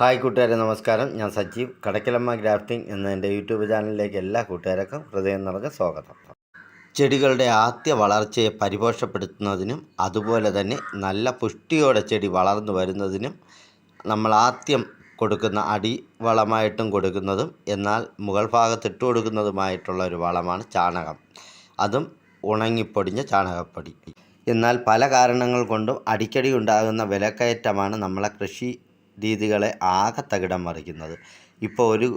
Hi കൂട്ടുകാരെ, നമസ്കാരം. ഞാൻ സജീവ്. കടക്കലമ്മ ഗ്രാഫ്റ്റിംഗ് എന്ന എൻ്റെ യൂട്യൂബ് ചാനലിലേക്ക് എല്ലാ കൂട്ടുകാർക്കും ഹൃദയം നിറഞ്ഞ സ്വാഗതം. ചെടികളുടെ ആദ്യ വളർച്ചയെ പരിപോഷപ്പെടുത്തുന്നതിനും അതുപോലെ തന്നെ നല്ല പുഷ്ടിയോടെ ചെടി വളർന്നു വരുന്നതിനും നമ്മൾ ആദ്യം കൊടുക്കുന്ന അടിവളമായിട്ടും കൊടുക്കുന്നതും എന്നാൽ മുകൾ ഭാഗത്ത് ഇട്ട് കൊടുക്കുന്നതുമായിട്ടുള്ള ഒരു വളമാണ് ചാണകം. അതും ഉണങ്ങിപ്പൊടിഞ്ഞ ചാണകപ്പൊടി. എന്നാൽ പല കാരണങ്ങൾ കൊണ്ടും അടിക്കടി ഉണ്ടാകുന്ന വിലക്കയറ്റമാണ് നമ്മളെ കൃഷി രീതികളെ ആകെ തകിടം മറിക്കുന്നത്. ഇപ്പോൾ ഒരു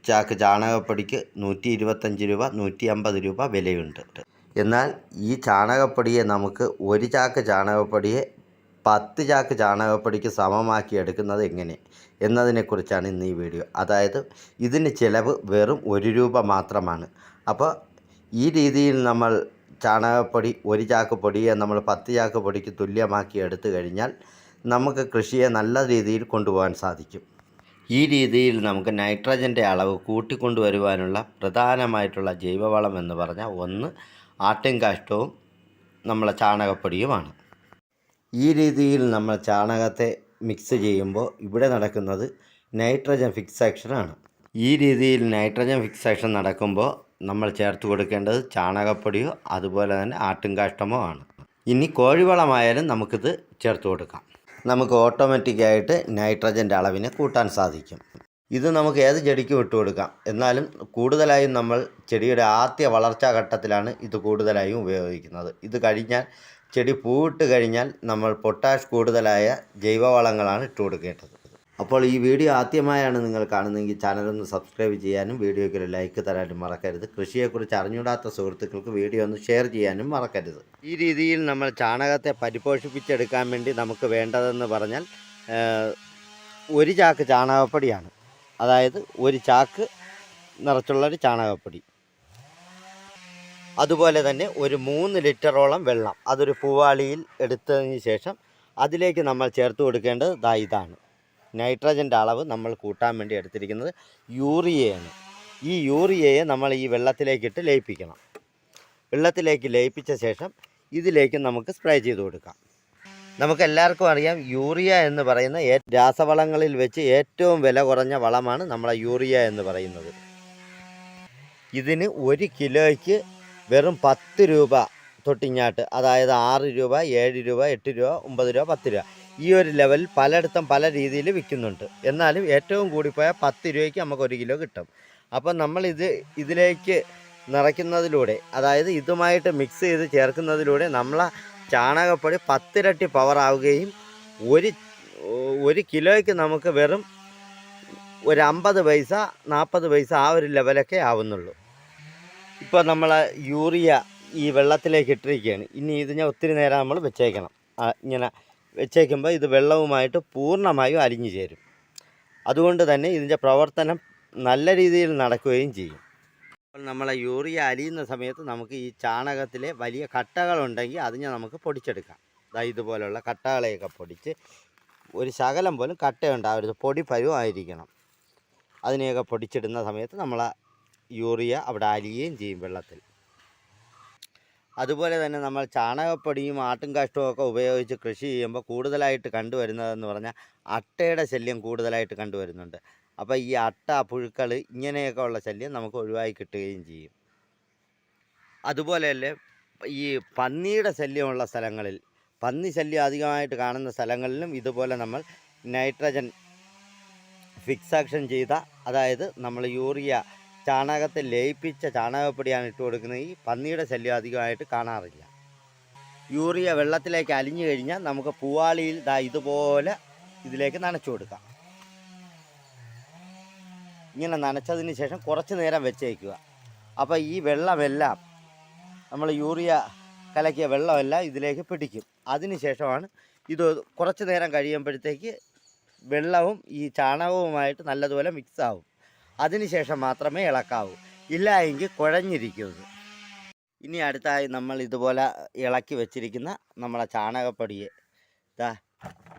ചാക്ക് ചാണകപ്പൊടിക്ക് 125 രൂപ 150 രൂപ വിലയുണ്ട്. എന്നാൽ ഈ ചാണകപ്പൊടിയെ നമുക്ക് ഒരു ചാക്ക് ചാണകപ്പൊടിയെ 10 ചാക്ക് ചാണകപ്പൊടിക്ക് സമമാക്കി എടുക്കുന്നത് എങ്ങനെ എന്നതിനെക്കുറിച്ചാണ് ഇന്ന് ഈ വീഡിയോ. അതായത് ഇതിന് ചിലവ് വെറും 1 രൂപ മാത്രമാണ്. അപ്പോൾ ഈ രീതിയിൽ നമ്മൾ ചാണകപ്പൊടി ഒരു ചാക്ക് പൊടിയെ നമ്മൾ 10 ചാക്ക് പൊടിക്ക് തുല്യമാക്കി എടുത്തു കഴിഞ്ഞാൽ നമുക്ക് കൃഷിയെ നല്ല രീതിയിൽ കൊണ്ടുപോകാൻ സാധിക്കും. ഈ രീതിയിൽ നമുക്ക് നൈട്രജൻ്റെ അളവ് കൂട്ടിക്കൊണ്ടുവരുവാനുള്ള പ്രധാനമായിട്ടുള്ള ജൈവവളം എന്ന് പറഞ്ഞാൽ ഒന്ന് ആട്ടിൻകാഷ്ടവും നമ്മളെ ചാണകപ്പൊടിയുമാണ്. ഈ രീതിയിൽ നമ്മൾ ചാണകത്തെ മിക്സ് ചെയ്യുമ്പോൾ ഇവിടെ നടക്കുന്നത് നൈട്രജൻ ഫിക്സേഷനാണ്. ഈ രീതിയിൽ നൈട്രജൻ ഫിക്സേഷൻ നടക്കുമ്പോൾ നമ്മൾ ചേർത്ത് കൊടുക്കേണ്ടത് ചാണകപ്പൊടിയോ അതുപോലെ തന്നെ ആട്ടിൻകാഷ്ടമോ ആണ്. ഇനി കോഴിവളമായാലും നമുക്കിത് ചേർത്ത് കൊടുക്കാം. നമുക്ക് ഓട്ടോമാറ്റിക്കായിട്ട് നൈട്രജൻ്റെ അളവിനെ കൂട്ടാൻ സാധിക്കും. ഇത് നമുക്ക് ഏത് ചെടിക്കും ഇട്ട് കൊടുക്കാം. എന്നാലും കൂടുതലായും നമ്മൾ ചെടിയുടെ ആദ്യ വളർച്ചാ ഘട്ടത്തിലാണ് ഇത് കൂടുതലായും ഉപയോഗിക്കുന്നത്. ഇത് കഴിഞ്ഞാൽ ചെടി പൂവിട്ട് കഴിഞ്ഞാൽ നമ്മൾ പൊട്ടാഷ് കൂടുതലായ ജൈവവളങ്ങളാണ് ഇട്ട് കൊടുക്കേണ്ടത്. അപ്പോൾ ഈ വീഡിയോ ആദ്യമായാണ് നിങ്ങൾ കാണുന്നതെങ്കിൽ ചാനലൊന്ന് സബ്സ്ക്രൈബ് ചെയ്യാനും വീഡിയോയ്ക്ക് ഒരു ലൈക്ക് തരാനും മറക്കരുത്. കൃഷിയെക്കുറിച്ച് അറിഞ്ഞൂടാത്ത സുഹൃത്തുക്കൾക്ക് വീഡിയോ ഒന്ന് ഷെയർ ചെയ്യാനും മറക്കരുത്. ഈ രീതിയിൽ നമ്മൾ ചാണകത്തെ പരിപോഷിപ്പിച്ചെടുക്കാൻ വേണ്ടി നമുക്ക് വേണ്ടതെന്ന് പറഞ്ഞാൽ ഒരു ചാക്ക് ചാണകപ്പൊടിയാണ്. അതായത് ഒരു ചാക്ക് നിറച്ചുള്ളൊരു ചാണകപ്പൊടി. അതുപോലെ തന്നെ ഒരു 3 ലിറ്ററോളം വെള്ളം അതൊരു പൂവാളിയിൽ എടുത്തതിന് ശേഷം അതിലേക്ക് നമ്മൾ ചേർത്ത് കൊടുക്കേണ്ടത് ഇതാണ്. നൈട്രജൻ്റെ അളവ് നമ്മൾ കൂട്ടാൻ വേണ്ടി എടുത്തിരിക്കുന്നത് യൂറിയയാണ്. ഈ യൂറിയയെ നമ്മൾ ഈ വെള്ളത്തിലേക്കിട്ട് ലയിപ്പിക്കണം. വെള്ളത്തിലേക്ക് ലയിപ്പിച്ച ശേഷം ഇതിലേക്ക് നമുക്ക് സ്പ്രേ ചെയ്ത് കൊടുക്കാം. നമുക്കെല്ലാവർക്കും അറിയാം, യൂറിയ എന്ന് പറയുന്ന രാസവളങ്ങളിൽ വെച്ച് ഏറ്റവും വില കുറഞ്ഞ വളമാണ് നമ്മളെ യൂറിയ എന്ന് പറയുന്നത്. ഇതിന് 1 കിലോയ്ക്ക് വെറും 10 രൂപ തൊട്ടിങ്ങാട്ട്, അതായത് 6 രൂപ 7 രൂപ 8 രൂപ 9 രൂപ 10 രൂപ ഈ ഒരു ലെവലിൽ പലയിടത്തും പല രീതിയിൽ വിൽക്കുന്നുണ്ട്. എന്നാലും ഏറ്റവും കൂടിപ്പോയാൽ 10 രൂപയ്ക്ക് നമുക്ക് 1 കിലോ കിട്ടും. അപ്പം നമ്മൾ ഇതിലേക്ക് നിറയ്ക്കുന്നതിലൂടെ, അതായത് ഇതുമായിട്ട് മിക്സ് ചെയ്ത് ചേർക്കുന്നതിലൂടെ നമ്മളെ ചാണകപ്പൊടി 10 ഇരട്ടി പവർ ആവുകയും ഒരു കിലോയ്ക്ക് നമുക്ക് വെറും ഒരു 50 പൈസ 40 പൈസ ആ ഒരു ലെവലൊക്കെ ആവുന്നുള്ളൂ. ഇപ്പോൾ നമ്മൾ യൂറിയ ഈ വെള്ളത്തിലേക്ക് ഇട്ടിരിക്കുകയാണ്. ഇനി ഇത് ഞാൻ ഒത്തിരി നേരം നമ്മൾ വെച്ചേക്കണം. ഇങ്ങനെ വെച്ചേക്കുമ്പോൾ ഇത് വെള്ളവുമായിട്ട് പൂർണ്ണമായും അലിഞ്ഞു ചേരും. അതുകൊണ്ട് തന്നെ ഇതിൻ്റെ പ്രവർത്തനം നല്ല രീതിയിൽ നടക്കുകയും ചെയ്യും. അപ്പോൾ നമ്മളെ യൂറിയ അലിയുന്ന സമയത്ത് നമുക്ക് ഈ ചാണകത്തിലെ വലിയ കട്ടകളുണ്ടെങ്കിൽ അതിനെ നമുക്ക് പൊടിച്ചെടുക്കാം. ഇതുപോലുള്ള കട്ടകളെയൊക്കെ പൊടിച്ച്, ഒരു ശകലം പോലും കട്ടയുണ്ടാവരുത്, പൊടി പരുവായിരിക്കണം. അതിനെയൊക്കെ പൊടിച്ചിടുന്ന സമയത്ത് നമ്മൾ യൂറിയ അവിടെ അലിയുകയും ചെയ്യും വെള്ളത്തിൽ. അതുപോലെ തന്നെ നമ്മൾ ചാണകപ്പൊടിയും ആട്ടിൻകാഷ്ടവും ഒക്കെ ഉപയോഗിച്ച് കൃഷി ചെയ്യുമ്പോൾ കൂടുതലായിട്ട് കണ്ടുവരുന്നതെന്ന് പറഞ്ഞാൽ അട്ടയുടെ ശല്യം കൂടുതലായിട്ട് കണ്ടുവരുന്നുണ്ട്. അപ്പോൾ ഈ അട്ട, പുഴുക്കൾ ഇങ്ങനെയൊക്കെ ഉള്ള ശല്യം നമുക്ക് ഒഴിവായി കിട്ടുകയും ചെയ്യും. അതുപോലെയല്ലേ ഈ പന്നിയുടെ ശല്യമുള്ള സ്ഥലങ്ങളിൽ, പന്നി ശല്യം അധികമായിട്ട് കാണുന്ന സ്ഥലങ്ങളിലും ഇതുപോലെ നമ്മൾ നൈട്രജൻ ഫിക്സേഷൻ ചെയ്ത, അതായത് നമ്മൾ യൂറിയ ചാണകത്തെ ലയിപ്പിച്ച ചാണകപ്പൊടിയാണ് ഇട്ട് കൊടുക്കുന്നത്. ഈ പന്നിയുടെ ശല്യം അധികമായിട്ട് കാണാറില്ല. യൂറിയ വെള്ളത്തിലേക്ക് അലിഞ്ഞു കഴിഞ്ഞാൽ നമുക്ക് പൂവാളിയിൽ ഇതുപോലെ ഇതിലേക്ക് നനച്ചു കൊടുക്കാം. ഇങ്ങനെ നനച്ചതിന് ശേഷം കുറച്ച് നേരം വെച്ചേക്കുക. അപ്പോൾ ഈ വെള്ളമെല്ലാം, നമ്മൾ യൂറിയ കലക്കിയ വെള്ളമെല്ലാം ഇതിലേക്ക് പിടിക്കും. അതിന് ശേഷമാണ് ഇത് കുറച്ച് നേരം കഴിയുമ്പോഴത്തേക്ക് വെള്ളവും ഈ ചാണകവുമായിട്ട് നല്ലതുപോലെ മിക്സ് ആവും. അതിനുശേഷം മാത്രമേ ഇളക്കാവൂ, ഇല്ല എങ്കിൽ കുഴഞ്ഞിരിക്കുന്നത്. ഇനി അടുത്തായി നമ്മൾ ഇതുപോലെ ഇളക്കി വെച്ചിരിക്കുന്ന നമ്മളെ ചാണകപ്പൊടിയെ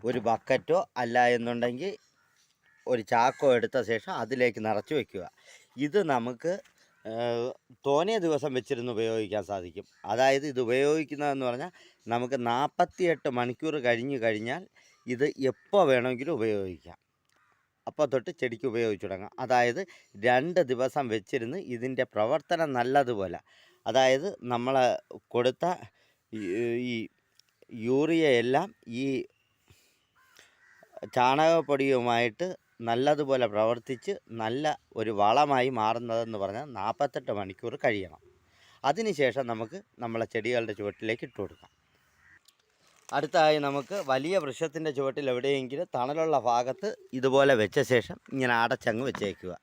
ഒരു ബക്കറ്റോ അല്ല എന്നുണ്ടെങ്കിൽ ഒരു ചാക്കോ എടുത്ത ശേഷം അതിലേക്ക് നിറച്ച് വയ്ക്കുക. ഇത് നമുക്ക് തോനെ ദിവസം വെച്ചിരുന്ന് ഉപയോഗിക്കാൻ സാധിക്കും. അതായത് ഇത് ഉപയോഗിക്കുന്നതെന്ന് പറഞ്ഞാൽ നമുക്ക് 48 മണിക്കൂർ കഴിഞ്ഞാൽ ഇത് എപ്പോൾ വേണമെങ്കിലും ഉപയോഗിക്കാം. അപ്പോൾ അപ്പം തൊട്ട് ചെടിക്ക് ഉപയോഗിച്ച് തുടങ്ങാം. അതായത് 2 ദിവസം വെച്ചിരുന്ന് ഇതിൻ്റെ പ്രവർത്തനം നല്ലതുപോലെ, അതായത് നമ്മൾ കൊടുത്ത ഈ യൂറിയയെല്ലാം ഈ ചാണകപ്പൊടിയുമായിട്ട് നല്ലതുപോലെ പ്രവർത്തിച്ച് നല്ല ഒരു വളമായി മാറുന്നതെന്ന് പറഞ്ഞാൽ 48 മണിക്കൂർ കഴിയണം. അതിനുശേഷം നമുക്ക് നമ്മളെ ചെടികളുടെ ചുവട്ടിലേക്ക് ഇട്ട് കൊടുക്കാം. അടുത്തതായി നമുക്ക് വലിയ വൃക്ഷത്തിൻ്റെ ചുവട്ടിൽ എവിടെയെങ്കിലും തണലുള്ള ഭാഗത്ത് ഇതുപോലെ വെച്ച ശേഷം ഇങ്ങനെ അടച്ചങ്ങ് വെച്ചേക്കുക.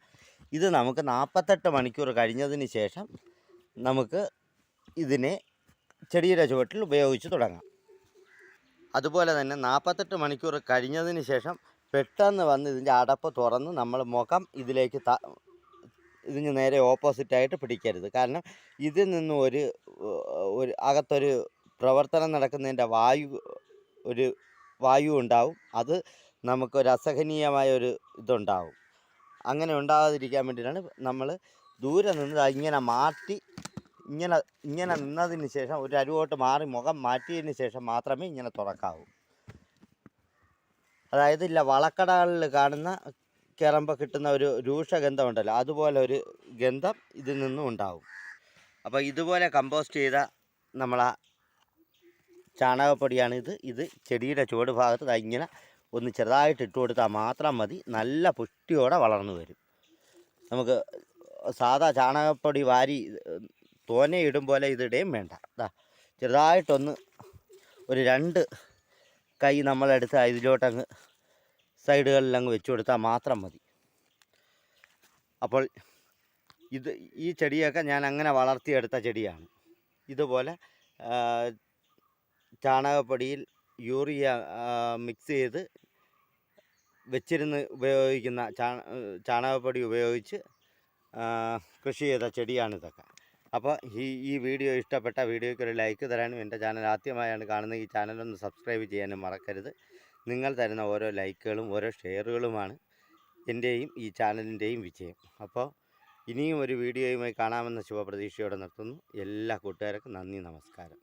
ഇത് നമുക്ക് 48 മണിക്കൂർ കഴിഞ്ഞതിന് ശേഷം നമുക്ക് ഇതിനെ ചെടിയുടെ ചുവട്ടിൽ ഉപയോഗിച്ച് തുടങ്ങാം. അതുപോലെ തന്നെ 48 മണിക്കൂർ കഴിഞ്ഞതിന് ശേഷം പെട്ടെന്ന് വന്ന് ഇതിൻ്റെ അടപ്പ് തുറന്ന് നമ്മൾ മുഖം ഇതിലേക്ക് ഇതിന് നേരെ ഓപ്പോസിറ്റായിട്ട് പിടിക്കരുത്. കാരണം ഇതിൽ നിന്നും ഒരു അകത്തൊരു പ്രവർത്തനം നടക്കുന്നതിൻ്റെ വായു ഉണ്ടാവും. അത് നമുക്കൊരു അസഹനീയമായൊരു ഇതുണ്ടാവും. അങ്ങനെ ഉണ്ടാകാതിരിക്കാൻ വേണ്ടിയിട്ടാണ് നമ്മൾ ദൂരെ നിന്ന് ഇങ്ങനെ മാറ്റി ഇങ്ങനെ നിന്നതിന് ശേഷം ഒരു അരുവോട്ട് മാറി മുഖം മാറ്റിയതിന് ശേഷം മാത്രമേ ഇങ്ങനെ തുറക്കാവൂ. അതായത് വളക്കടകളിൽ കാണുന്ന കിറമ്പ് കിട്ടുന്ന ഒരു രൂക്ഷഗന്ധം ഉണ്ടല്ലോ, അതുപോലെ ഒരു ഗന്ധം ഇതിൽ നിന്നും ഉണ്ടാവും. അപ്പോൾ ഇതുപോലെ കമ്പോസ്റ്റ് ചെയ്ത നമ്മളാ ചാണകപ്പൊടിയാണിത്. ഇത് ചെടിയുടെ ചുവട് ഭാഗത്ത് ഇങ്ങനെ ഒന്ന് ചെറുതായിട്ട് ഇട്ട് കൊടുത്താൽ മാത്രം മതി. നല്ല പുഷ്ടിയോടെ വളർന്നു വരും. നമുക്ക് സാധാ ചാണകപ്പൊടി വാരി തോനെ ഇടും പോലെ ഇതിടുകയും വേണ്ട. ചെറുതായിട്ടൊന്ന് ഒരു 2 കൈ നമ്മളെടുത്ത് ഇതിലോട്ടങ്ങ് സൈഡുകളിലങ്ങ് വെച്ച് കൊടുത്താൽ മാത്രം മതി. അപ്പോൾ ഈ ചെടിയൊക്കെ ഞാൻ അങ്ങനെ വളർത്തിയെടുത്ത ചെടിയാണ്. ഇതുപോലെ ചാണകപ്പൊടിയിൽ യൂറിയ മിക്സ് ചെയ്ത് വെച്ചിരുന്ന് ഉപയോഗിക്കുന്ന ചാണകപ്പൊടി ഉപയോഗിച്ച് കൃഷി ചെയ്ത ചെടിയാണിതൊക്കെ. അപ്പോൾ ഈ വീഡിയോ ഇഷ്ടപ്പെട്ട വീഡിയോയ്ക്ക് ഒരു ലൈക്ക് തരാനും എൻ്റെ ചാനൽ ആദ്യമായാണ് കാണുന്നത് ഈ ചാനലൊന്ന് സബ്സ്ക്രൈബ് ചെയ്യാനും മറക്കരുത്. നിങ്ങൾ തരുന്ന ഓരോ ലൈക്കുകളും ഓരോ ഷെയറുകളുമാണ് എൻ്റെയും ഈ ചാനലിൻ്റെയും വിജയം. അപ്പോൾ ഇനിയും ഒരു വീഡിയോയുമായി കാണാമെന്ന ശുഭപ്രതീക്ഷയോടെ നിർത്തുന്നു. എല്ലാ കൂട്ടുകാർക്കും നന്ദി, നമസ്കാരം.